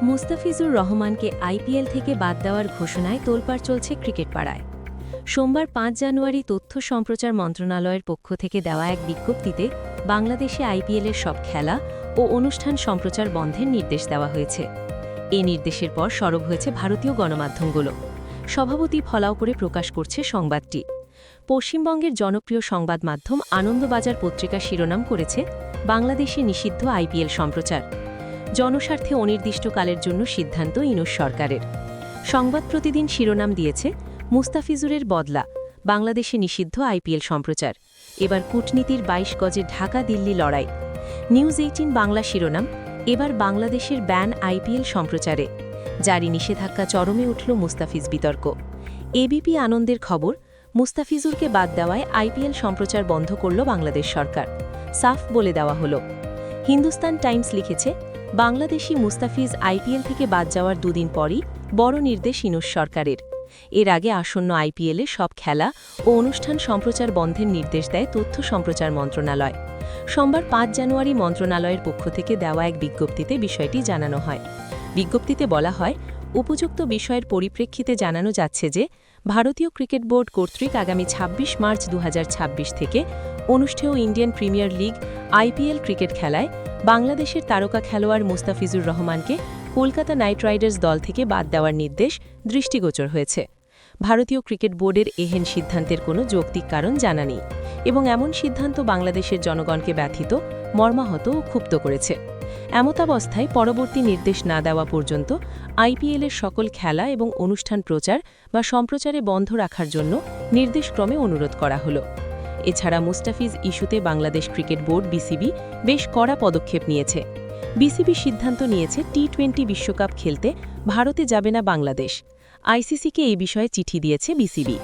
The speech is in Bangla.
মুস্তাফিজুর রহমানকে আইপিএল থেকে বাদ দেওয়ার ঘোষণায় তোলপাড় চলছে ক্রিকেট পাড়ায়। সোমবার ৫ জানুয়ারি তথ্য সম্প্রচার মন্ত্রণালয়ের পক্ষ থেকে দেওয়া এক বিজ্ঞপ্তিতে বাংলাদেশে আইপিএলের সব খেলা ও অনুষ্ঠান সম্প্রচার বন্ধের নির্দেশ দেওয়া হয়েছে। এ নির্দেশের পর সরব হয়েছে ভারতীয় গণমাধ্যমগুলো। সভাপতি ফলাও করে প্রকাশ করছে সংবাদটি। পশ্চিমবঙ্গের জনপ্রিয় সংবাদ মাধ্যম আনন্দবাজার পত্রিকা শিরোনাম করেছে, বাংলাদেশে নিষিদ্ধ আইপিএল সম্প্রচার। জনস্বার্থে অনির্দিষ্টকালের জন্য সিদ্ধান্ত ইউনূস সরকারের। সংবাদ প্রতিদিন শিরোনাম দিয়েছে, মুস্তাফিজুরের বদলা, বাংলাদেশে নিষিদ্ধ আইপিএল সম্প্রচার। এবার কূটনীতির ২২ গজে ঢাকা দিল্লি লড়াই। নিউজ ১৮ বাংলা শিরোনাম, এবার বাংলাদেশের ব্যান আইপিএল সম্প্রচারে। জারি নিষেধাজ্ঞা চরমে উঠল মুস্তাফিজ বিতর্ক। এবিপি আনন্দের খবর, মুস্তাফিজুরকে বাদ দেওয়ায় আইপিএল সম্প্রচার বন্ধ করল বাংলাদেশ সরকার। সাফ বলে দেওয়া হলো। হিন্দুস্তান টাইমস লিখেছে, বাংলাদেশি মুস্তাফিজ আইপিএল থেকে বাদ যাওয়ার দুদিন পরই বড় নির্দেশ ইউনূস সরকারের। এর আগে আসন্ন আইপিএলে সব খেলা ও অনুষ্ঠান সম্প্রচার বন্ধের নির্দেশ দেয় তথ্য সম্প্রচার মন্ত্রণালয়। সোমবার ৫ জানুয়ারি মন্ত্রণালয়ের পক্ষ থেকে দেওয়া এক বিজ্ঞপ্তিতে বিষয়টি জানানো হয়। বিজ্ঞপ্তিতে বলা হয়, উপযুক্ত বিষয়ের পরিপ্রেক্ষিতে জানানো যাচ্ছে যে ভারতীয় ক্রিকেট বোর্ড কর্তৃক আগামী ২৬ মার্চ ২০২৬ থেকে অনুষ্ঠেয় Indian premier league IPL cricket খেলায় বাংলাদেশের তারকা খেলোয়াড় মুস্তাফিজুর রহমানকে কলকাতা নাইট রাইডার্স দল থেকে বাদ দেওয়ার নির্দেশ দৃষ্টিগোচর হয়েছে। ভারতীয় ক্রিকেট বোর্ডের এহেন সিদ্ধান্তের কোনো যৌক্তিক কারণ জানা নেই এবং এমন সিদ্ধান্ত বাংলাদেশের জনগণকে ব্যথিত, মর্মাহত ও ক্ষুব্ধ করেছে। এমতাবস্থায় পরবর্তী নির্দেশ না দেওয়া পর্যন্ত আইপিএলের সকল খেলা এবং অনুষ্ঠান প্রচার বা সম্প্রচারে বন্ধ রাখার জন্য নির্দেশক্রমে অনুরোধ করা হলো। এছাড়া মুস্তাফিজ ইস্যুতে বাংলাদেশ ক্রিকেট বোর্ড বিসিবি বেশ কড়া পদক্ষেপ নিয়েছে। বিসিবি সিদ্ধান্ত নিয়েছে টি-20 বিশ্বকাপ খেলতে ভারতে যাবে না বাংলাদেশ। আইসিসিকে এই বিষয়ে চিঠি দিয়েছে বিসিবি।